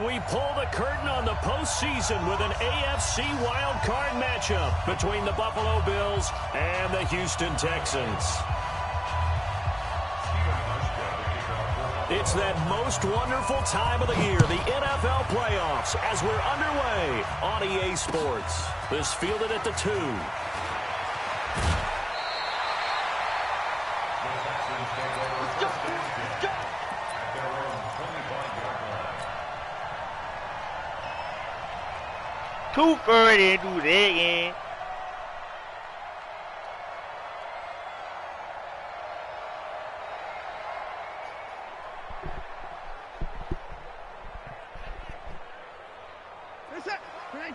we pull the curtain on the postseason with an AFC wildcard matchup between the Buffalo Bills and the Houston Texans. It's that most wonderful time of the year, the NFL playoffs, as we're underway on EA Sports. This fielded at the 2. Too far to do that again. What's up? 19.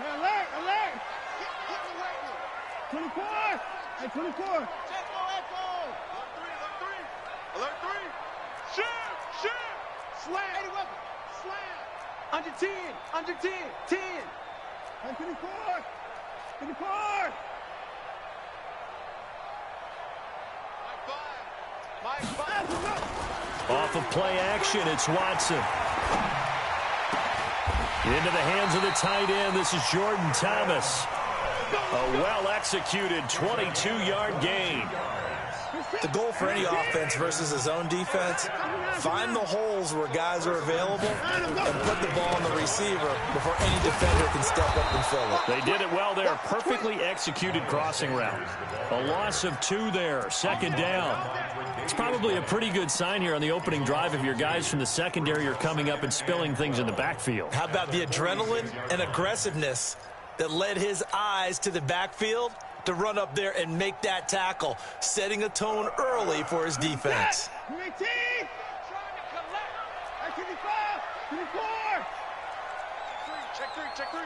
Alert, alert. 24. Hey, 24. Alert 3. Shoot. Slam. 80 weapon. Slam. Under 10. 10. Hey, 24. 24. Mike 5. Off of play action, it's Watson. Into the hands of the tight end, this is Jordan Thomas. A well-executed 22-yard gain. The goal for any offense versus his own defense, find the holes where guys are available and put the ball on the receiver before any defender can step up and fill it. They did it well there. Perfectly executed crossing route. A loss of 2 there. Second down. It's probably a pretty good sign here on the opening drive if your guys from the secondary are coming up and spilling things in the backfield. How about the adrenaline and aggressiveness that led his eyes to the backfield to run up there and make that tackle, setting a tone early for his defense. 19. 25. 24. Check 3.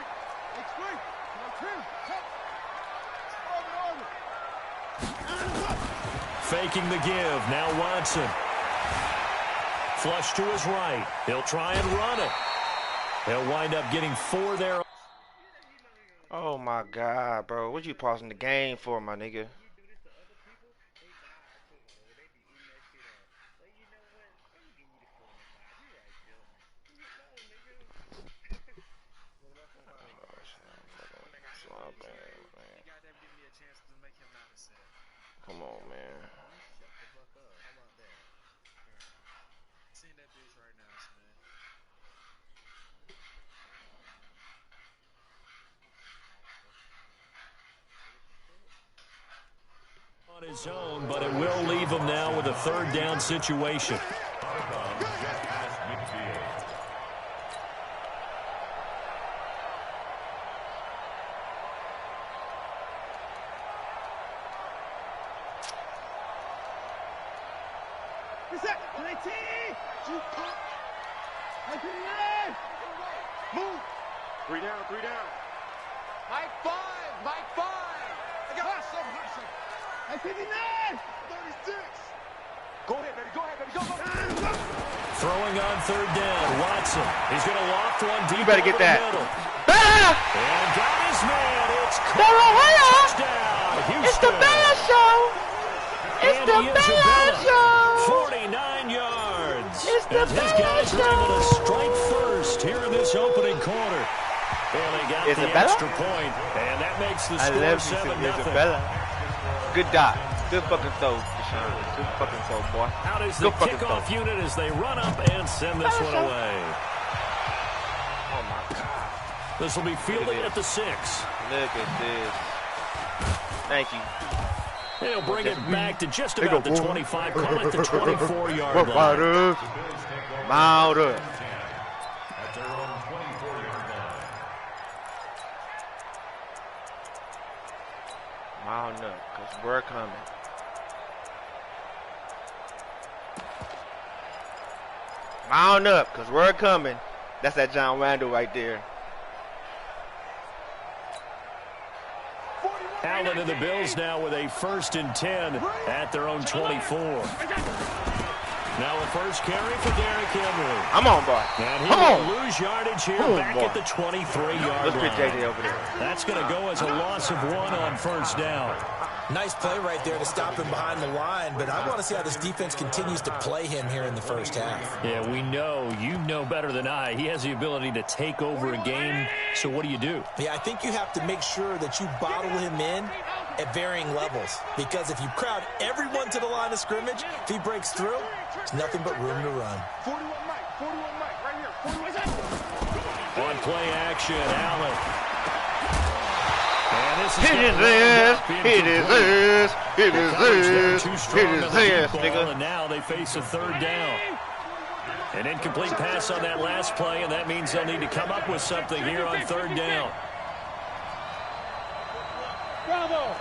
Faking the give. Now Watson. Flush to his right. He'll try and run it. He'll wind up getting 4 there. Oh my God, bro. What you pausing the game for, my nigga? Come on, man. On his own, but it will leave him now with a 3rd down situation. What's up? 19. Move. 3 down. Mike 5. I got hustle. Hey, 59. 36. Go ahead, baby. Go. Throwing on 3rd down. Watson. He's going to loft one deep. You better get that. And got his man. It's touchdown, Houston. It's the Bear Show. It's the Bear Show. 49 yards. It's the as his guys are able to strike first here in this opening quarter. And they got the extra point, and that makes the score 7-0. Good dot. Good fucking throw, Deshaun. Good fucking throw, boy. How does the kickoff unit as they run up and send this one away? Oh my God. This will be fielded at the 6. Look at this. Thank you. They'll bring it back to just about the 25, call it the 24-yard line. Mount up. Mount up, because we're coming. Mount up, because we're coming. That's that John Randall right there. Allen and the Bills now with a 1st and 10 at their own 24. Now a first carry for Derrick Henry. I'm on, boy. And he will lose yardage here back at the 23-yard line. Let's get JJ over there. That's going to go as a loss of 1 on 1st down. Nice play right there to stop him behind the line, but I want to see how this defense continues to play him here in the first half. Yeah, we know. You know better than I. He has the ability to take over a game, so what do? Yeah, I think you have to make sure that you bottle him in at varying levels, because if you crowd everyone to the line of scrimmage, if he breaks through, there's nothing but room to run. 41 Mike, right here. 41. On play action, Allen. And this is nigga. And now they face a third down. An incomplete pass on that last play, and that means they'll need to come up with something here on third down. Bravo.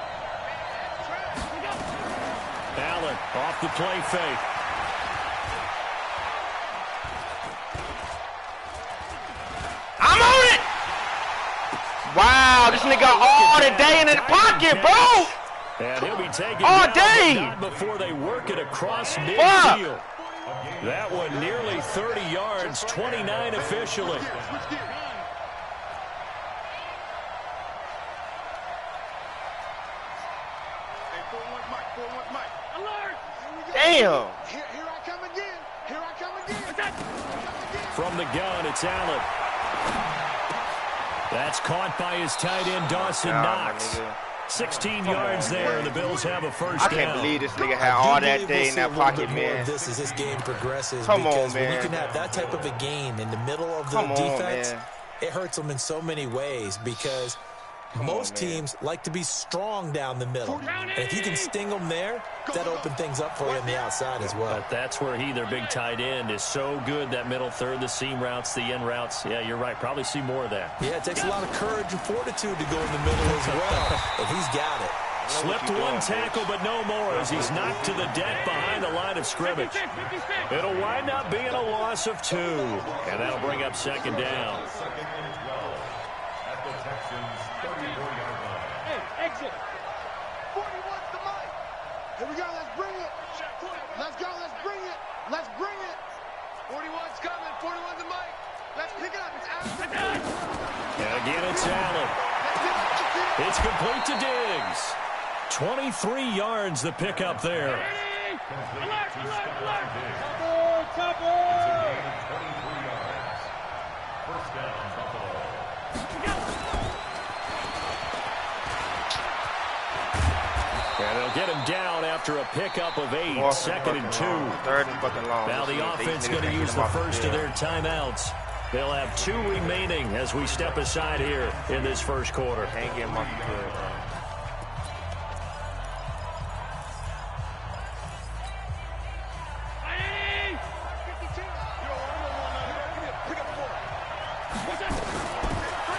Allen off the play fake. I'm on it! Wow, this nigga all the day in his pocket, bro! And he'll be taken all down, day! but not before they work it across midfield. That one nearly 30 yards, 29 officially. Damn! Here I come again. From the gun, it's Allen. That's caught by his tight end, Dawson Knox. 16 yards there, and the Bills have a first down. I can't believe this nigga had all that day in that pocket, man. This as this game progresses. Come on, because man. when you can have that type of a game in the middle of the defense, it hurts them in so many ways, because most teams like to be strong down the middle. And if you can sting them there, that opens things up for you on the outside as well. But that's where their big tight end, is so good. That middle third, the seam routes, the end routes. Yeah, you're right. Probably see more of that. Yeah, it takes a lot of courage and fortitude to go in the middle as well. And he's got it. Slipped one tackle, but no more, as he's knocked to the deck behind the line of scrimmage. It'll wind up being a loss of 2. And that'll bring up second down. Exit. 41's the mic. Here we go, let's bring it. Let's go, let's bring it. Let's bring it. 41's coming, 41's the mic. Let's pick it up, it's Allen. And again, it's Allen. It's complete to Diggs. 23 yards the pickup there. Alert, alert, alert. Cover. First down, Buffalo. And they'll get him down after a pickup of 8. Second and 2. Third and fucking long. Now the offense going to use the first of their timeouts. They'll have 2 remaining as we step aside here in this first quarter. Can't get him off the field.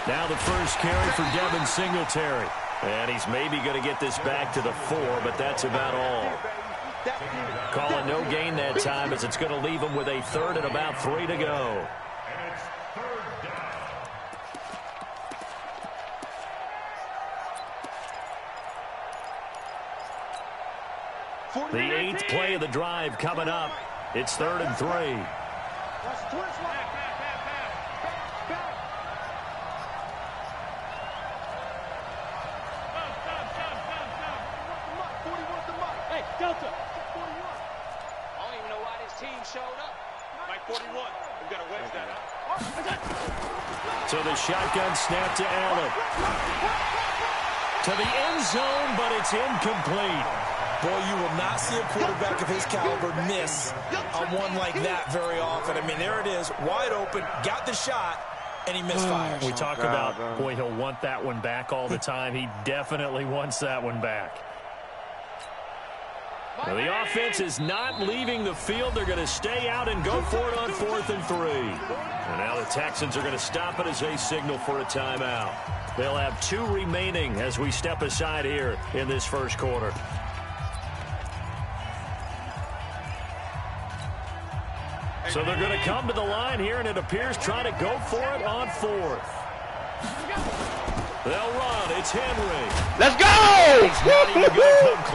Now the first carry for Devin Singletary. And he's maybe going to get this back to the 4, but that's about all. Calling no gain that time, as it's going to leave him with a third and about 3 to go. The 8th play of the drive coming up. It's 3rd and 3. Hey, Delta. 41. I don't even know why this team showed up. Mike 41. We've got to wedge that out. So the shotgun snap to Allen. To the end zone, but it's incomplete. Boy, you will not see a quarterback of his caliber miss on one like that very often. I mean, there it is, wide open, got the shot, and he misfires. We talk about, boy, he'll want that one back all the time. He definitely wants that one back. Now, the offense is not leaving the field. They're going to stay out and go for it on 4th and 3. And now the Texans are going to stop it as they signal for a timeout. They'll have 2 remaining as we step aside here in this first quarter. So they're going to come to the line here, and it appears trying to go for it on 4th. They'll run. It's Henry. Let's go!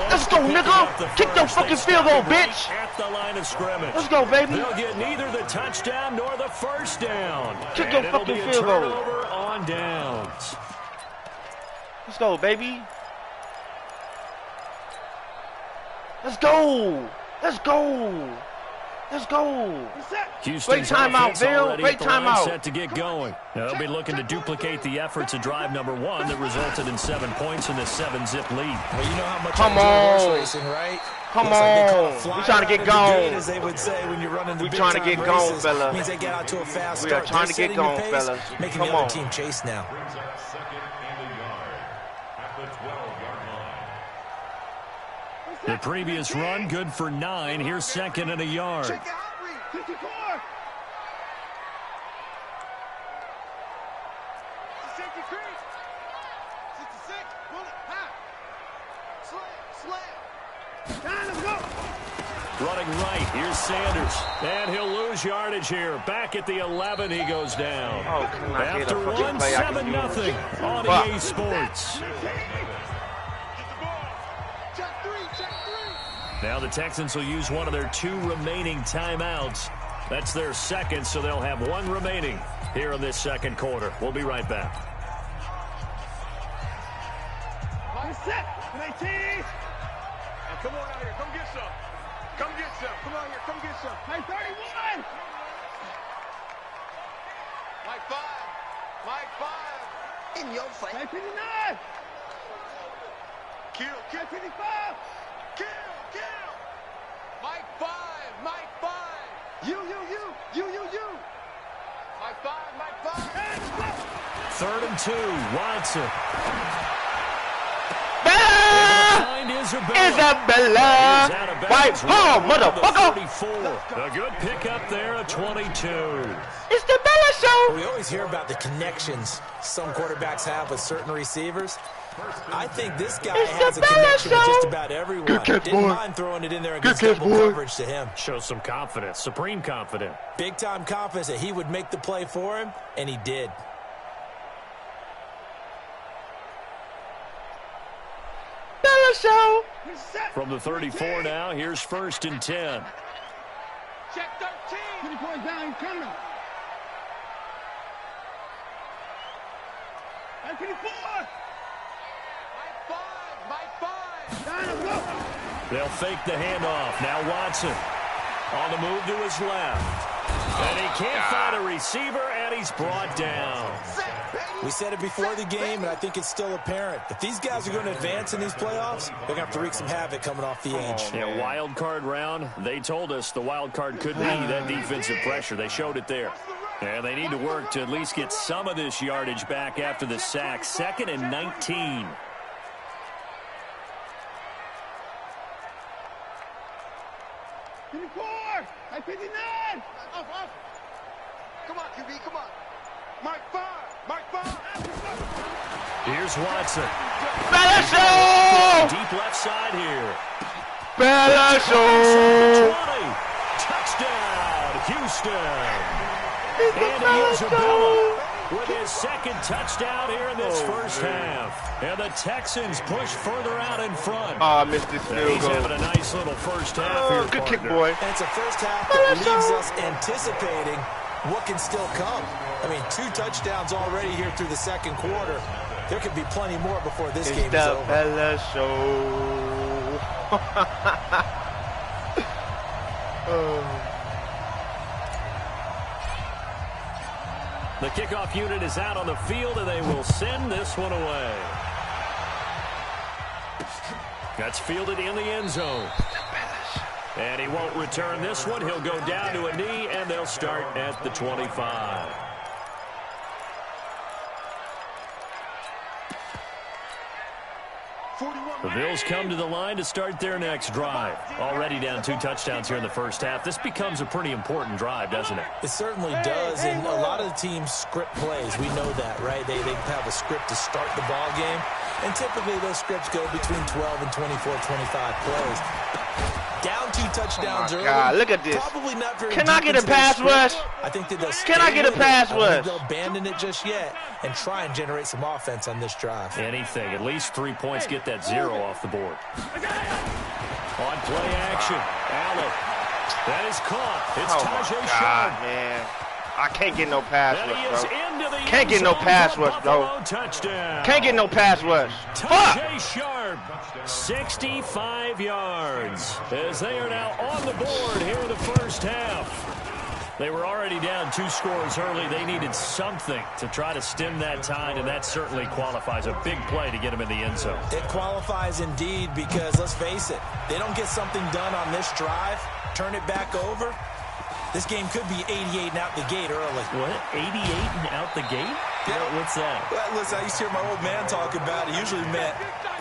Let's go, nigga! Kick the fucking field goal, bitch! At the line of scrimmage. Let's go, baby! They'll get neither the touchdown nor the first down. Kick the fucking field goal. Turnover on downs. Let's go, baby! Let's go. Let's go. Let's go. Houston's Great timeout, Bill. Great timeout. Set to get going. Now, they'll be looking to duplicate the efforts of drive number 1 that resulted in 7 points in this 7-zip lead. Well, you know how much Come I enjoy on. horse racing, right? Come Looks on. like We're trying to get gate, going. as they would say when you're running the We're trying to get going, races. fella. Means they get out to a fast We start. are trying to They're get setting the going, pace, fellas. making Come the other on. team chase now. The previous run, good for 9. Here's 2nd and a yard. Check the hot read. 54. Safety creep. 66. Bullet. High. Slam. Time to go. Running right, here's Sanders. And he'll lose yardage here. Back at the 11, he goes down. Oh, can I get After a fucking one, play I can 7-0 on Fuck. EA Sports. Check 3. Check 3. Now the Texans will use one of their 2 remaining timeouts. That's their 2nd, so they'll have 1 remaining here in this 2nd quarter. We'll be right back. Line set. 19. Now come on out here. Come get some. Come get some. Come on here. Come get some. Hey, 31. Mike 5. Mike 5. In your face. Hey, 59. Kill. Kill. 55. Kill. Kill. Mike 5. Mike 5. You. Mike 5. Mike 5. And go. 3rd and 2, Watson. Bella! Isabella! Right home, motherfucker! 34. A good pickup there at 22. It's the Bella Show! We always hear about the connections some quarterbacks have with certain receivers. I think this guy has a connection with just about everyone. Didn't mind throwing it in there and get double coverage to him. Shows some confidence, supreme confidence. Big-time confidence that he would make the play for him, and he did. Bella Show! From the 34 now, here's 1st and 10. Check 13. 20 points down. He's coming. Hey, 54. Mike 5. Down and go. They'll fake the handoff. Now Watson on the move to his left. And he can't find a receiver, and he's brought down. We said it before the game, and I think it's still apparent. If these guys are going to advance in these playoffs, they're going to have to wreak some havoc coming off the edge. Yeah, wild card round. They told us the wild card could be that defensive pressure. They showed it there. And they need to work to at least get some of this yardage back after the sack. 2nd and 19. Hey, 59. Off. Come on, QB, come on. Mike 5. Here's Watson. Bella Show! Deep left side here. Bella Show! 20. Touchdown, Houston. And Isabella with his 2nd touchdown here in this first half. And the Texans push further out in front. Oh, I missed this field He's goal. having a nice little first half here, Good kick, partner. boy. And it's a first half that leaves us anticipating what can still come. I mean, 2 touchdowns already here through the 2nd quarter. There could be plenty more before this game is over. It's the Bella Show. The kickoff unit is out on the field, and they will send this one away. That's fielded in the end zone. And he won't return this one. He'll go down to a knee, and they'll start at the 25. The Bills come to the line to start their next drive. Already down 2 touchdowns here in the first half. This becomes a pretty important drive, doesn't it? It certainly does, and a lot of the teams script plays. We know that, right? They have a script to start the ball game, and typically those scripts go between 12 and 24, 25 plays. Down 2 touchdowns early. God, look at this. Probably not very Can I deep get a into their pass script. rush? I think that they'll Can I stay get a with it. pass I don't think rush? they'll abandon it just yet and try and generate some offense on this drive. Anything. At least 3 points. Get that 0 off the board. On play action. Allen. That is caught. It's Oh, my Tajay God, Sharp. man. I can't get no pass rush, bro. Can't get no pass rush, bro. Can't get no pass rush. Fuck! Sharp, 65 yards, as they are now on the board here in the first half. They were already down 2 scores early. They needed something to try to stem that tide, and that certainly qualifies. A big play to get them in the end zone. It qualifies indeed because, let's face it, they don't get something done on this drive, turn it back over, this game could be 88 and out the gate early. What? 88 and out the gate? Yeah. What's that? Well, listen, I used to hear my old man talk about it. It usually meant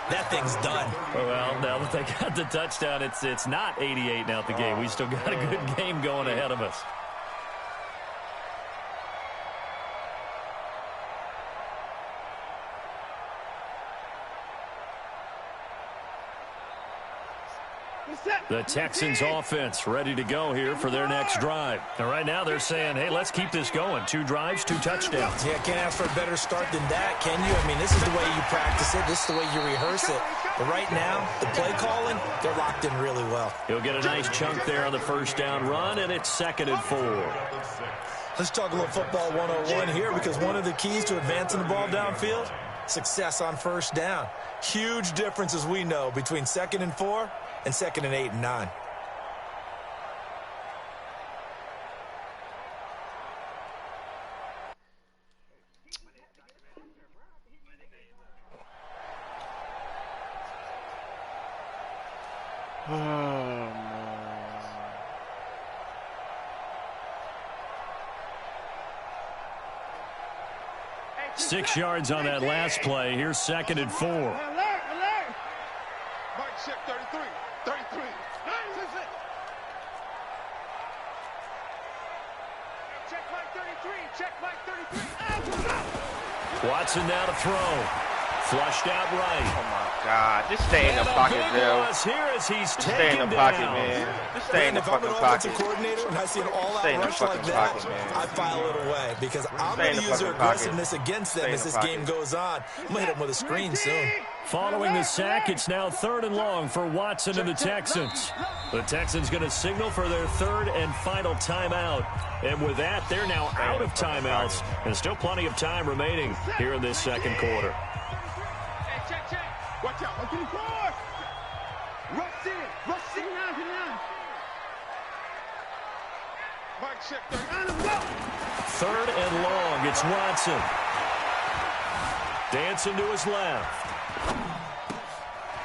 that thing's done. Well, now that they got the touchdown, it's not 88 and out the gate. We still got a good game going ahead of us. The Texans offense ready to go here for their next drive. And right now they're saying, hey, let's keep this going. 2 drives, 2 touchdowns. Yeah, can't ask for a better start than that, can you? I mean, this is the way you practice it. This is the way you rehearse it. But right now, the play calling, they're locked in really well. He'll get a nice chunk there on the first down run, and it's 2nd and 4. Let's talk a little football 101 here, because one of the keys to advancing the ball downfield, success on first down. Huge difference, as we know, between 2nd and 4 and 2nd and 8 and 9. Oh, 6 yards on that last play. Here's 2nd and 4. Alert, alert. Mike check 33. 33. Check Mike 33. Check Mike 33. Watson now to throw. Flushed out right. Oh, my God. Just stay in the pocket, Bill. Here as he's Just stay in the pocket, man. Just stay in the fucking pocket. If I'm an offensive coordinator and I see an all-out rush like that, I file it away because I'm going to use their aggressiveness against them as this game goes on. I'm going to hit them with a screen soon. Following the sack, it's now 3rd and long for Watson and the Texans. The Texans going to signal for their 3rd and final timeout. And with that, they're now out of timeouts and still plenty of time remaining here in this 2nd quarter. Watch out. 124. Rush in. Rush in. Mike check 30. 3rd and long. It's Watson. Dancing to his left.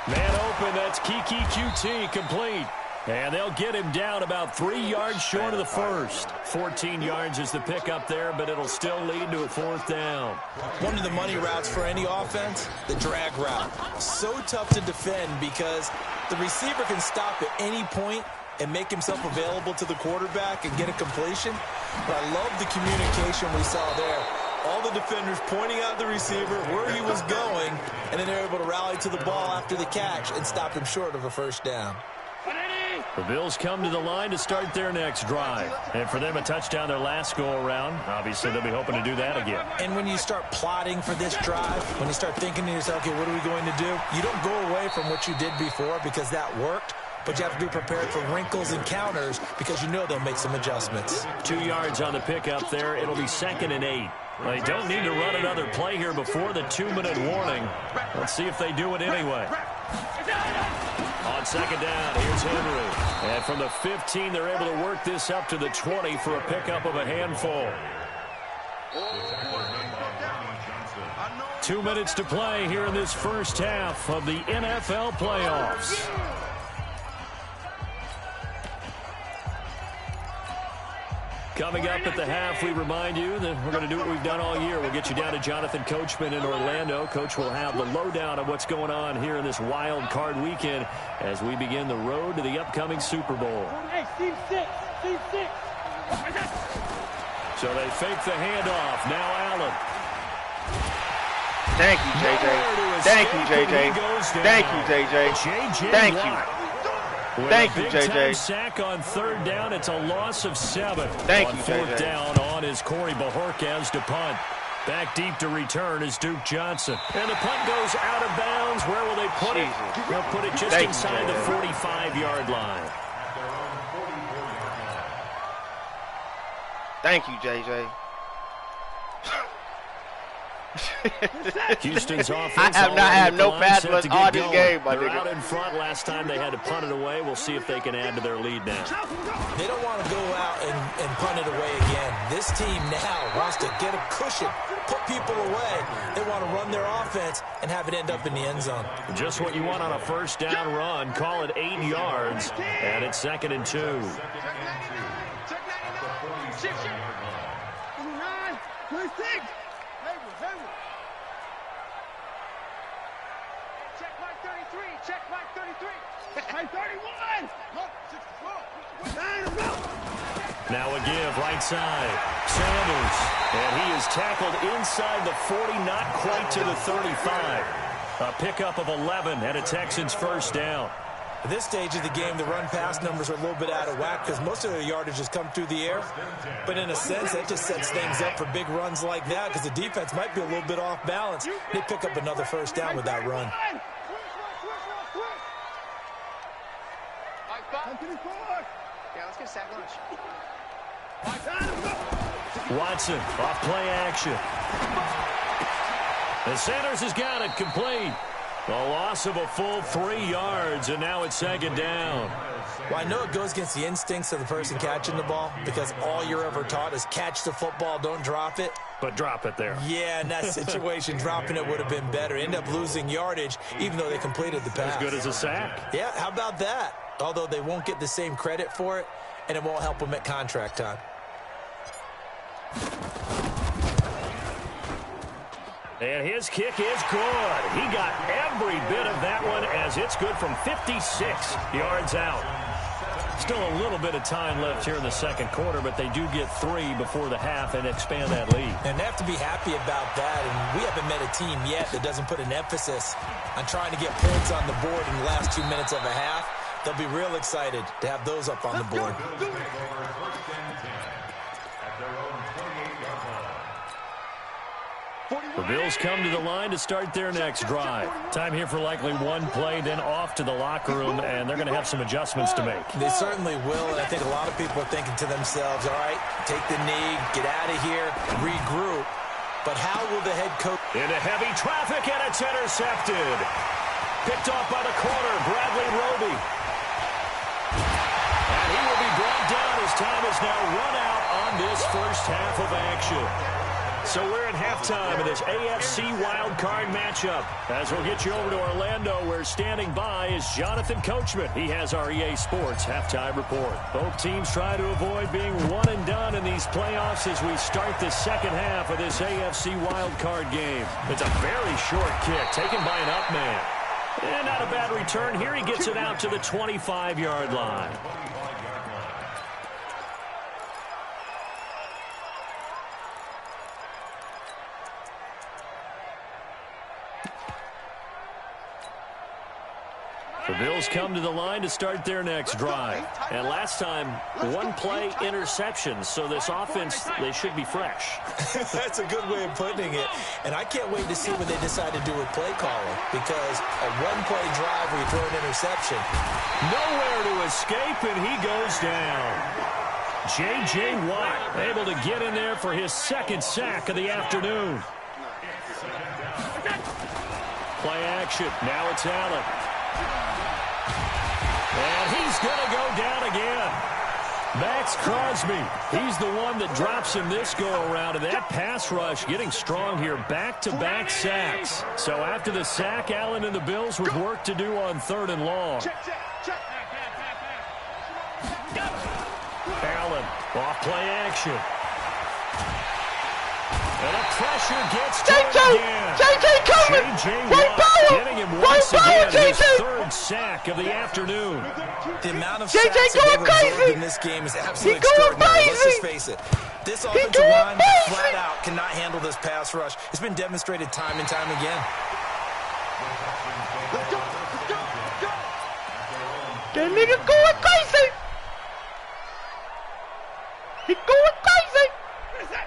Man open. That's Kiki QT complete. And they'll get him down about 3 yards short of the first. 14 yards is the pickup there, but it'll still lead to a 4th down. One of the money routes for any offense, the drag route. So tough to defend because the receiver can stop at any point and make himself available to the quarterback and get a completion. But I love the communication we saw there. All the defenders pointing out the receiver, where he was going, and then they're able to rally to the ball after the catch and stop him short of a first down. The Bills come to the line to start their next drive. And for them, a touchdown their last go-around. Obviously, they'll be hoping to do that again. And when you start plotting for this drive, when you start thinking to yourself, okay, what are we going to do? You don't go away from what you did before because that worked. But you have to be prepared for wrinkles and counters because you know they'll make some adjustments. 2 yards on the pickup there. It'll be 2nd and 8. They don't need to run another play here before the 2-minute warning. Let's see if they do it anyway. On 2nd down, here's Henry. And from the 15, they're able to work this up to the 20 for a pickup of a handful. 2 minutes to play here in this first half of the NFL playoffs. Coming up at the half, we remind you that we're going to do what we've done all year. We'll get you down to Jonathan Coachman in Orlando. Coach will have the lowdown of what's going on here in this wild card weekend as we begin the road to the upcoming Super Bowl. Hey, team 6. Team 6. So they fake the handoff. Now Allen. Thank you, JJ. Thank you, JJ. Thank you, JJ. Thank you. Thank you, JJ. Sack on 3rd down. It's a loss of 7. Thank you, JJ. On 4th down on is Corey Bajorquez to punt. Back deep to return is Duke Johnson. And the punt goes out of bounds. Where will they put it? They'll put it just inside the 45-yard line. Thank you, JJ. Houston's offense. I have not had no pass rush all this game, my They're nigga. out in front. Last time they had to punt it away. We'll see if they can add to their lead now. They don't want to go out and punt it away again. This team now wants to get a cushion, put people away. They want to run their offense and have it end up in the end zone. Just what you want on a first down run. Call it 8 yards, and it's 2nd and 2. Check my 33. My 31. Now a give right side. Sanders. And he is tackled inside the 40, not quite to the 35. A pickup of 11 and a Texans first down. At this stage of the game, the run-pass numbers are a little bit out of whack because most of their yardage has come through the air. But in a sense, that just sets things up for big runs like that because the defense might be a little bit off balance. They pick up another first down with that run. Yeah, let's get a sack lunch. Watson off play action. And Sanders has got it complete. A loss of a full 3 yards, and now it's 2nd down. Well, I know it goes against the instincts of the person catching the ball because all you're ever taught is catch the football, don't drop it. But drop it there. Yeah, in that situation, dropping it would have been better. End up losing yardage, even though they completed the pass. As good as a sack. Yeah, how about that? Although they won't get the same credit for it, and it won't help them at contract time. And his kick is good. He got every bit of that one as it's good from 56 yards out. Still a little bit of time left here in the second quarter, but they do get 3 before the half and expand that lead. And they have to be happy about that, and we haven't met a team yet that doesn't put an emphasis on trying to get points on the board in the last 2 minutes of a half. They'll be real excited to have those up on the board. The Bills come to the line to start their next drive. Time here for likely one play, then off to the locker room, and they're going to have some adjustments to make. They certainly will, and I think a lot of people are thinking to themselves, all right, take the knee, get out of here, regroup. But how will the head coach... Into heavy traffic, and it's intercepted. Picked off by the corner, Bradley Roby. And he will be brought down as time is now run out on this first half of action. So we're at halftime in this AFC wildcard matchup. As we'll get you over to Orlando, where standing by is Jonathan Coachman. He has our EA Sports halftime report. Both teams try to avoid being one and done in these playoffs as we start the second half of this AFC wildcard game. It's a very short kick taken by an up man. And not a bad return here. He gets it out to the 25-yard line. The Bills come to the line to start their next drive. And last time, one play interception. So this offense, they should be fresh. That's a good way of putting it. And I can't wait to see what they decide to do with play calling. Because a one-play drive where you throw an interception. Nowhere to escape, and he goes down. J.J. Watt able to get in there for his second sack of the afternoon. Play action. Now it's Allen. And he's going to go down again. Max Crosby, he's the one that drops him this go-around. And that pass rush getting strong here. Back-to-back sacks. So after the sack, Allen and the Bills with work to do on 3rd and long. Allen, off play action. And the pressure gets to him again. JJ coming! J.J. Watt getting him once again, his 3rd sack of the afternoon. The amount of sacks that they've absorbed in this game is absolutely extraordinary. Let's just face it. This offensive line flat out cannot handle this pass rush. It's been demonstrated time and time again. That nigga going crazy! He going crazy!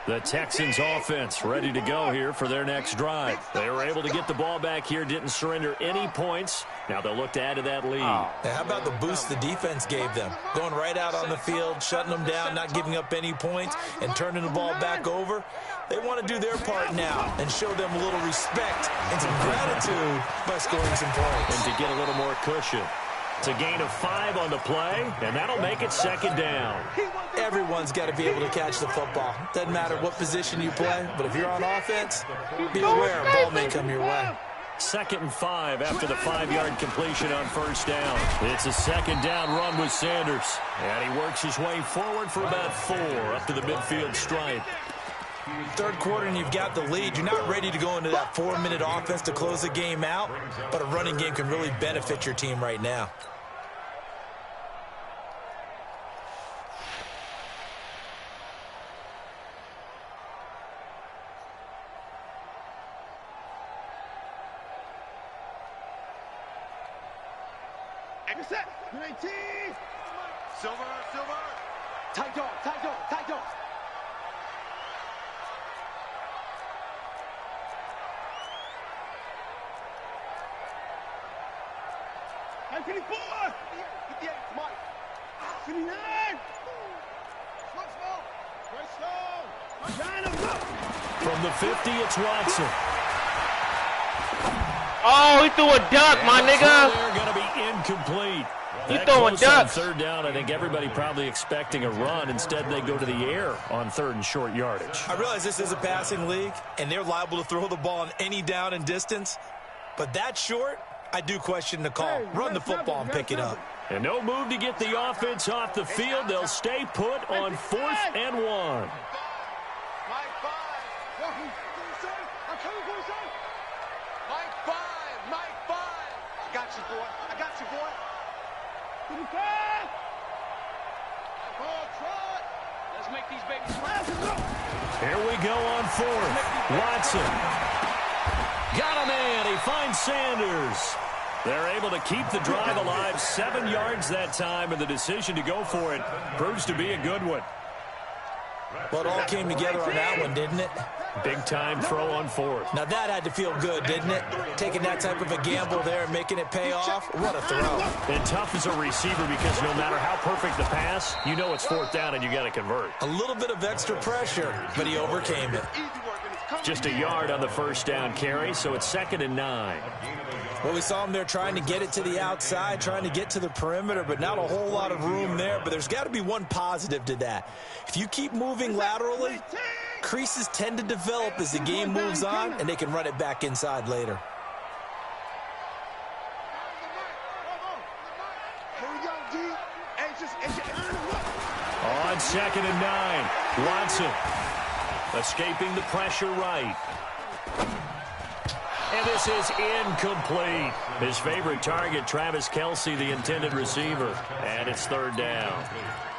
The Texans offense ready to go here for their next drive. They were able to get the ball back here, didn't surrender any points. Now they'll look to add to that lead. Now, how about the boost the defense gave them? Going right out on the field, shutting them down, not giving up any points, and turning the ball back over. They want to do their part now and show them a little respect and some gratitude by scoring some points. And to get a little more cushion. It's a gain of 5 on the play, and that'll make it second down. Everyone's got to be able to catch the football. Doesn't matter what position you play, but if you're on offense, be aware a ball may come your way. 2nd and 5 after the 5-yard completion on first down. It's a second down run with Sanders. And he works his way forward for about 4 up to the midfield stripe. Third quarter and you've got the lead. You're not ready to go into that 4-minute offense to close the game out, but a running game can really benefit your team right now. Set. 19. Silver. Tight dog. I'm 54. 58, Mike. 59. From the 50, it's Watson. Oh, he threw a duck, my nigga. They're going to be incomplete. You throwing ducks. On third down, I think everybody probably expecting a run. Instead, they go to the air on 3rd and short yardage. I realize this is a passing league, and they're liable to throw the ball on any down and distance. But that short, I do question the call. Run the football and pick it up. And no move to get the offense off the field. They'll stay put on 4th and 1. I got you, boy. Let's make these babies smile. Here we go on 4th. Watson. Got a man. He finds Sanders. They're able to keep the drive alive. 7 yards that time, and the decision to go for it proves to be a good one. Well, it all came together on that one, didn't it? Big-time throw on 4th. Now, that had to feel good, didn't it? Taking that type of a gamble there and making it pay off. What a throw. And tough as a receiver because no matter how perfect the pass, you know it's 4th down and you got to convert. A little bit of extra pressure, but he overcame it. Just a yard on the first down carry, so it's 2nd and 9. Well, we saw him there trying to get it to the outside, trying to get to the perimeter, but not a whole lot of room there. But there's got to be one positive to that. If you keep moving laterally, creases tend to develop as the game moves on, and they can run it back inside later. On 2nd and 9, Watson escaping the pressure right. And this is incomplete. His favorite target, Travis Kelce, the intended receiver. And it's 3rd down.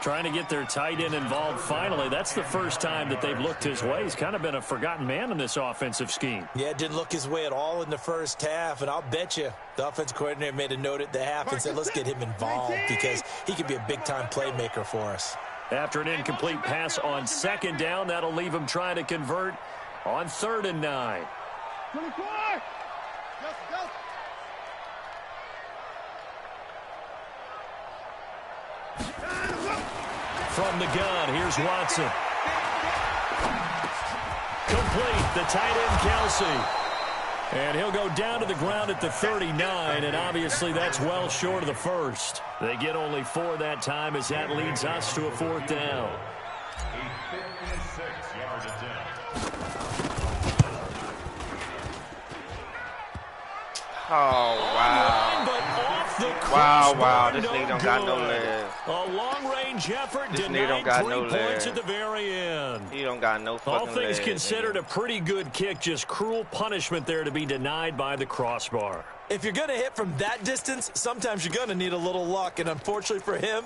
Trying to get their tight end involved finally. That's the first time that they've looked his way. He's kind of been a forgotten man in this offensive scheme. Yeah, didn't look his way at all in the first half. And I'll bet you the offensive coordinator made a note at the half and said, let's get him involved because he could be a big-time playmaker for us. After an incomplete pass on 2nd down, that'll leave him trying to convert on 3rd and 9. 24! Go. From the gun, here's Watson. Complete, the tight end Kelce. And he'll go down to the ground at the 39, and obviously that's well short of the first. They get only 4 that time as that leads us to a 4th down. Oh, wow. Wow, this nigga don't got no legs. A long-range effort this nigga don't got no legs. At the very end. He don't got no fucking legs. All things considered, a pretty good kick. Just cruel punishment there to be denied by the crossbar. If you're going to hit from that distance, sometimes you're going to need a little luck. And unfortunately for him,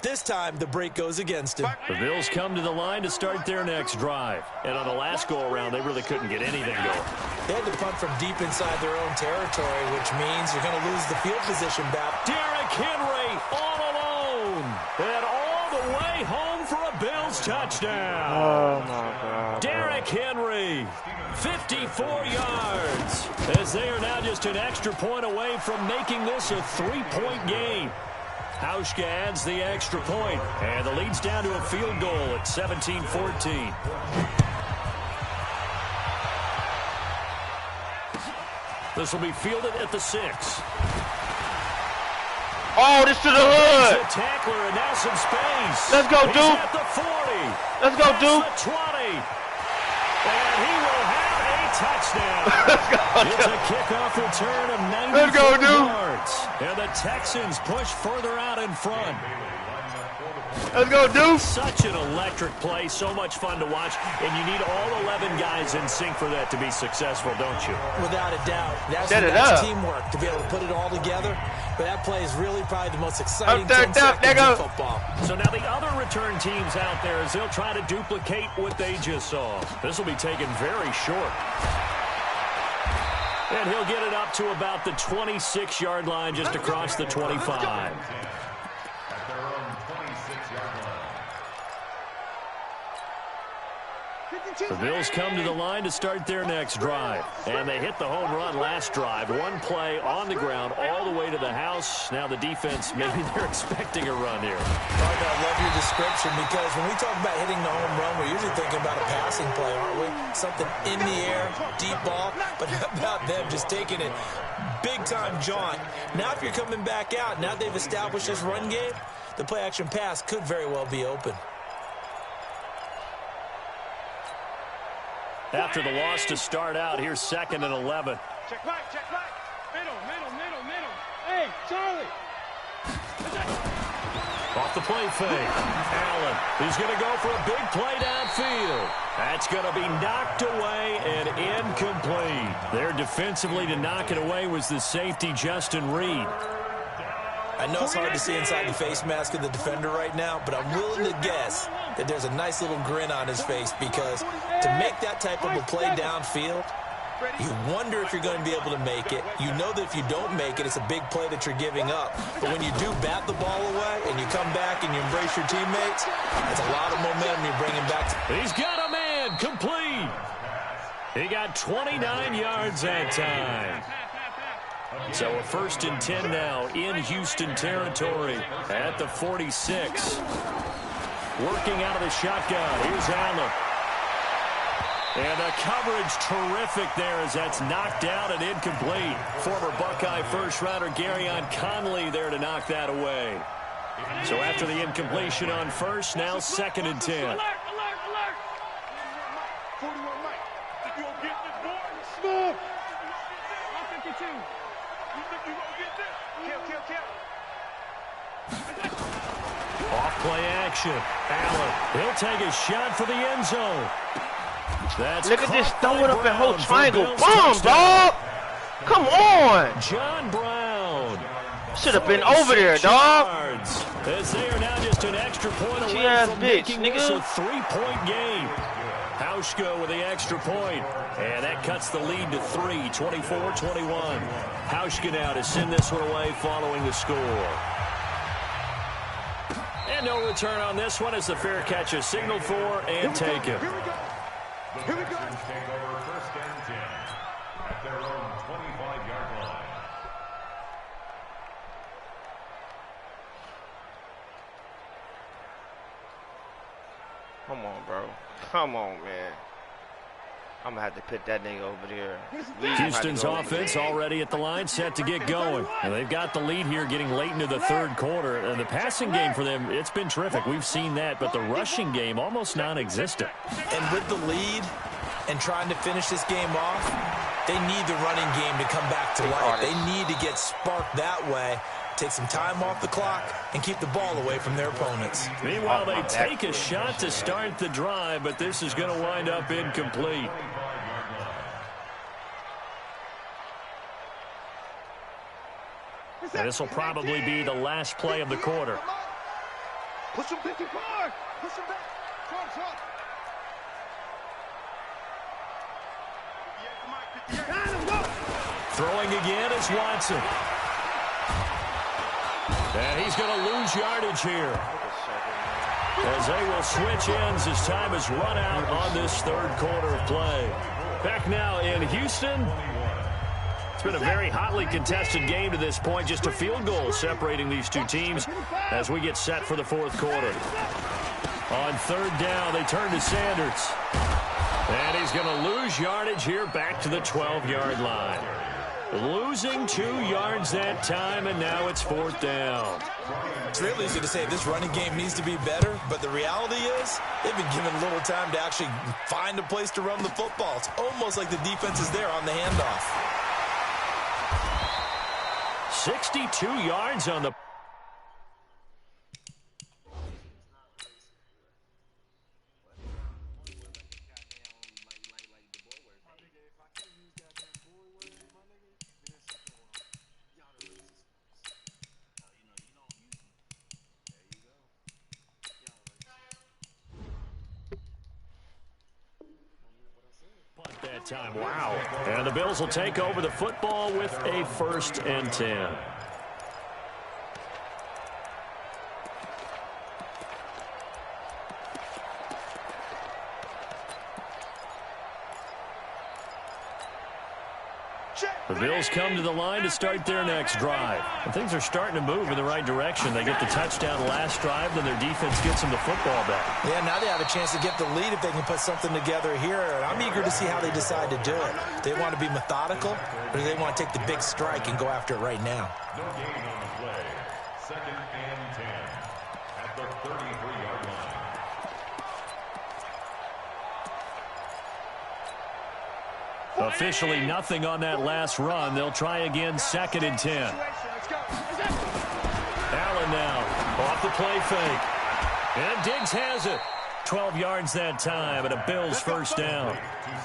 this time the break goes against him. The Bills come to the line to start their next drive. And on the last go-around, they really couldn't get anything going. They had to punt from deep inside their own territory, which means you're going to lose the field position back. Derrick Henry all alone. And all the way home for a Bills touchdown. Oh, my God. Derrick Derrick Henry, 54 yards, as they are now just an extra point away from making this a three-point game. Hauschka adds the extra point, and the lead's down to a field goal at 17-14. This will be fielded at the 6. Oh, this to the hood. A tackler and now some space. Let's go, Duke. At the 40. Let's go, Duke. The 20. And he will have a touchdown. Let's go, It's a kickoff return of 94 Let's go, Duke. yards. And the Texans push further out in front. Let's go, Duke. Such an electric play, so much fun to watch, and you need all 11 guys in sync for that to be successful, don't you? Without a doubt. That's teamwork to be able to put it all together. But that play is really probably the most exciting 10 seconds in football. So now the other return teams out there as they'll try to duplicate what they just saw. This will be taken very short. And he'll get it up to about the 26-yard line just across the 25. The Bills come to the line to start their next drive. And they hit the home run last drive. One play on the ground all the way to the house. Now the defense, maybe they're expecting a run here. I love your description because when we talk about hitting the home run, we're usually thinking about a passing play, aren't we? Something in the air, deep ball. But how about them just taking it big-time jaunt? Now if you're coming back out, now they've established this run game, the play-action pass could very well be open. After the loss to start out, here's 2nd and 11. Check right. Middle. Hey, Charlie. Off the play fake. Allen, he's going to go for a big play downfield. That's going to be knocked away and incomplete. There defensively to knock it away was the safety, Justin Reed. I know it's hard to see inside the face mask of the defender right now, but I'm willing to guess that there's a nice little grin on his face because to make that type of a play downfield, you wonder if you're going to be able to make it. You know that if you don't make it, it's a big play that you're giving up. But when you do bat the ball away and you come back and you embrace your teammates, that's a lot of momentum you're bringing back. He's got a man, complete. He got 29 yards that time. So a 1st and 10 now in Houston territory at the 46. Working out of the shotgun. Here's Allen. And the coverage terrific there as that's knocked out and incomplete. Former Buckeye first-rounder Garyon Conley there to knock that away. So after the incompletion on first, now 2nd and 10. Alert. 41 Mike. If you don't get this boy, smooth. 152. You think you gonna get this? Kill. Off-play action. Allen, he'll take a shot for the end zone. Look at this, throw it up and whole triangle. Boom, dog. Come on. John Brown. Should have been over there, dog. As they are now just an extra point away from making this a three-point game. Hauschka with the extra point. And that cuts the lead to 3, 24-21. Hauschka now to send this one away following the score. And no return on this one as the fair catch is signaled for and taken. Here we go. Take over 1st and 10 at their own 25-yard line. Come on, bro. Come on, man. I'm going to have to put that nigga over there. Houston's offense already at the line, set to get going. And they've got the lead here getting late into the 3rd quarter. And the passing game for them, it's been terrific. We've seen that, but the rushing game almost non-existent. And with the lead and trying to finish this game off, they need the running game to come back to life. They need to get sparked that way, take some time off the clock, and keep the ball away from their opponents. Meanwhile, they take a shot to start the drive, but this is going to wind up incomplete. And this will probably be the last play of the quarter. Push him 55. Push him back. Throwing again is Watson. And he's going to lose yardage here. as they will switch ends as time has run out on this third quarter of play. Back now in Houston. It's been a very hotly contested game to this point. Just a field goal separating these two teams as we get set for the fourth quarter. On third down, they turn to Sanders. And he's going to lose yardage here back to the 12-yard line. Losing 2 yards that time, and now it's fourth down. It's real easy to say this running game needs to be better, but the reality is they've been given little time to actually find a place to run the football. It's almost like the defense is there on the handoff. 62 yards on the... that time. Wow. And the Bills will take over the football with a 1st and 10. The Bills come to the line to start their next drive. And things are starting to move in the right direction. They get the touchdown last drive, then their defense gets them the football back. Yeah, now they have a chance to get the lead if they can put something together here. And I'm eager to see how they decide to do it. They want to be methodical, or do they want to take the big strike and go after it right now? No gain on the play. 2nd and 10 at the 33-yard line. Officially nothing on that last run. They'll try again, 2nd and 10. Allen now off the play fake. And Diggs has it. 12 yards that time and a Bills 1st down.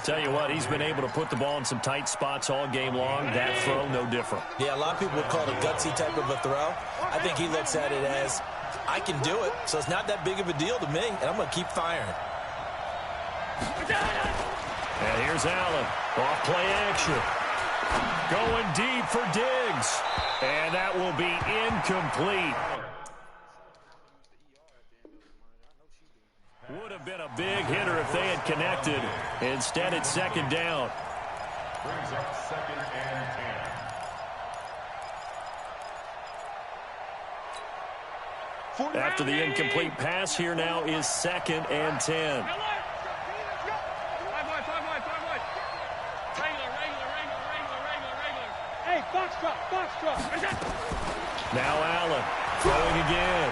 Tell you what, he's been able to put the ball in some tight spots all game long. That throw, no different. Yeah, a lot of people would call it a gutsy type of a throw. I think he looks at it as, I can do it, so it's not that big of a deal to me, and I'm going to keep firing. And here's Allen. Off play action. Going deep for Diggs. And that will be incomplete. Would have been a big hitter if they had connected. Instead, it's 2nd down. Brings up 2nd and 10. After the incomplete pass, here now is 2nd and 10. Now Allen throwing again.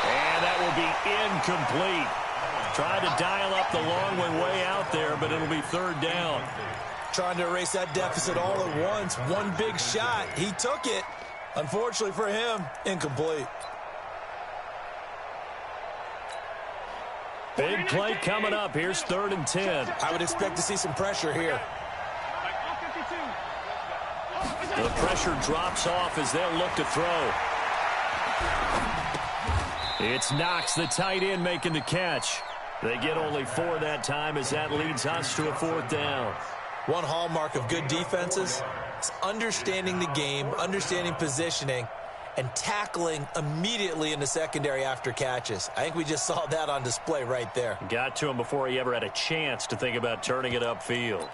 And that will be incomplete. Tried to dial up the long way out there, but it'll be 3rd down. Trying to erase that deficit all at once. One big shot. He took it. Unfortunately for him, incomplete. Big play coming up. Here's 3rd and 10. I would expect to see some pressure here. The pressure drops off as they'll look to throw. It's Knox, the tight end, making the catch. They get only 4 that time as that leads us to a 4th down. One hallmark of good defenses is understanding the game, understanding positioning, and tackling immediately in the secondary after catches. I think we just saw that on display right there. Got to him before he ever had a chance to think about turning it upfield.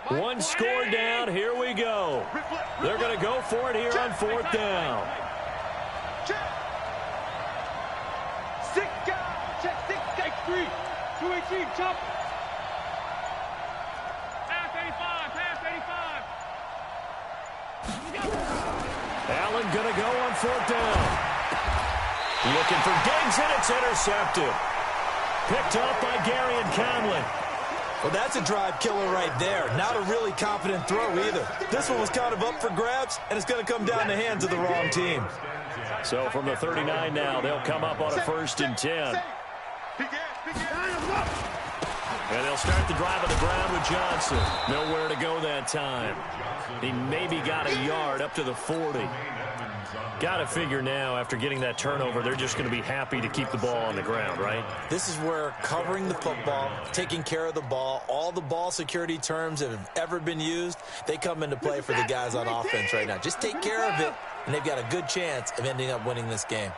One score down. Here we go. They're going to go for it here on 4th down. Check 3. 218, chop. Pass 85. Allen going to go on 4th down. Looking for Diggs, and it's intercepted. Picked up by Gary and Conley. Well, that's a drive killer right there. Not a really confident throw either. This one was kind of up for grabs, and it's going to come down the hands of the wrong team. So from the 39 now, they'll come up on a 1st and 10. And they'll start the drive on the ground with Johnson. Nowhere to go that time. He maybe got a yard up to the 40. Got to figure now, after getting that turnover, they're just going to be happy to keep the ball on the ground, right? This is where covering the football, taking care of the ball, all the ball security terms that have ever been used, they come into play for the guys on offense right now. Just take care of it, and they've got a good chance of ending up winning this game.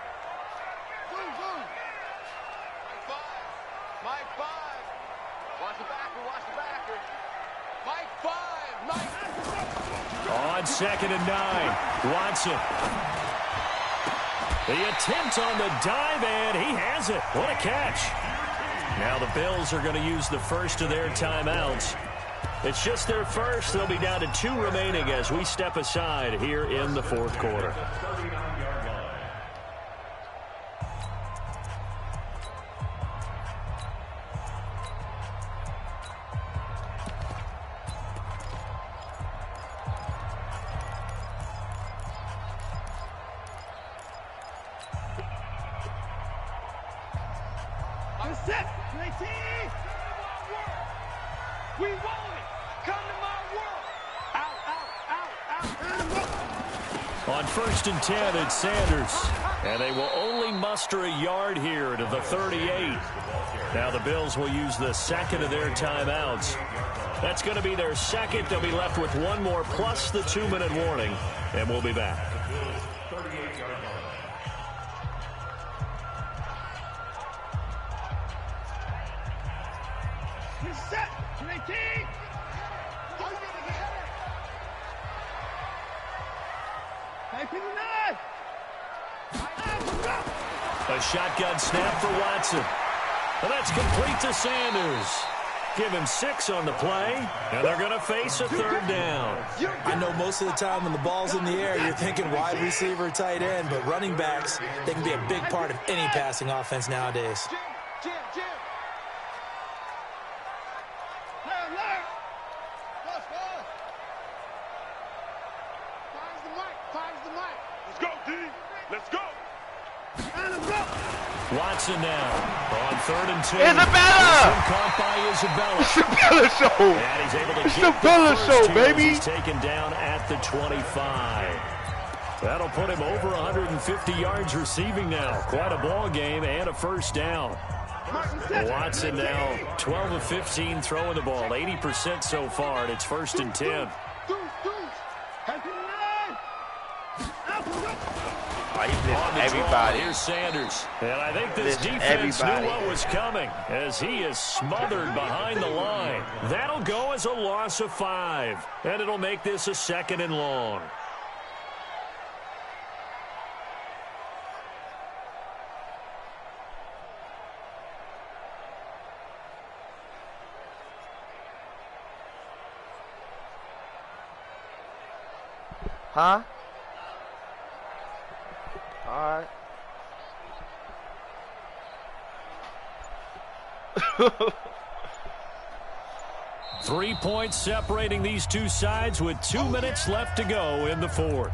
On 2nd and 9, Watson. The attempt on the dive, and he has it. What a catch. Now the Bills are going to use the first of their timeouts. It's just their first. They'll be down to 2 remaining as we step aside here in the 4th quarter. On 1st and 10, it's Sanders. And they will only muster a yard here to the 38. Now the Bills will use the second of their timeouts. That's going to be their second. They'll be left with 1 more plus the 2-minute warning. And we'll be back. A shotgun snap for Watson. And that's complete to Sanders. Give him 6 on the play, and they're going to face a 3rd down. I know most of the time when the ball's in the air, you're thinking wide receiver, tight end, but running backs, they can be a big part of any passing offense nowadays. Watson now on 3rd and 2. Isabella! Caught by Isabella show. And he's able to Isabella show, baby. He's taken down at the 25. That'll put him over 150 yards receiving now. Quite a ball game and a 1st down. Watson now 12 of 15 throwing the ball, 80% so far, and it's 1st and 10. Oh, he blitzed everybody. Here's Sanders. And I think this defense knew what was coming as he is smothered behind the line. That'll go as a loss of 5, and it'll make this a 2nd and long. Huh? All right. 3 points separating these two sides with 2 minutes left to go in the 4th.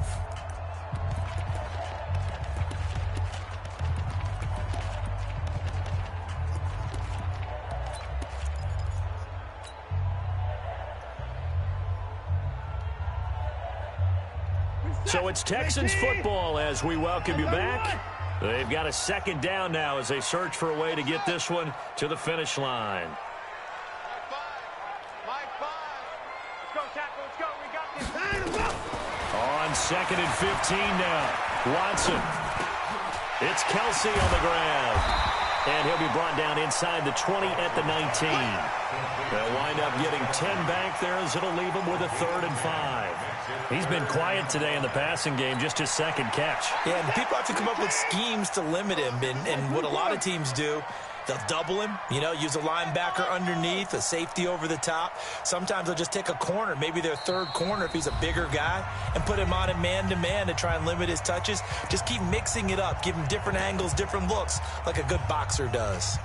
So it's Texans football as we welcome you back. They've got a 2nd down now as they search for a way to get this one to the finish line. On 2nd and 15 now. Watson. It's Kelsey on the ground. And he'll be brought down inside the 20 at the 19. They'll wind up getting 10 back there as it'll leave him with a 3rd and 5. He's been quiet today in the passing game, just his 2nd catch. Yeah, and people have to come up with schemes to limit him. And what a lot of teams do, they'll double him, use a linebacker underneath, a safety over the top. Sometimes they'll just take a corner, maybe their 3rd corner if he's a bigger guy, and put him on it man-to-man to try and limit his touches. Just keep mixing it up, give him different angles, different looks, like a good boxer does.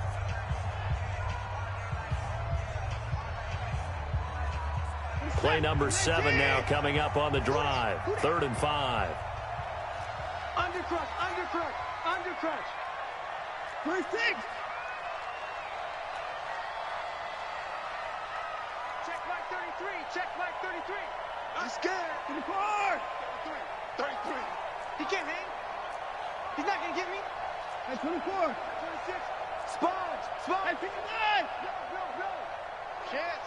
Play number 7 now coming up on the drive. 3rd and 5. Undercrush, undercrush, undercrush. 1st 6. Check Mike 33, check Mike 33. I'm scared. 34. 33. He can't hang. He's not gonna get me. At 24. 26. Sponge. At 59. No. Chance.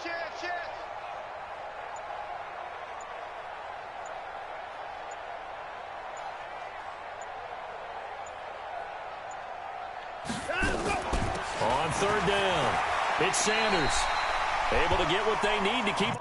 On third down, it's Sanders. Able to get what they need to keep.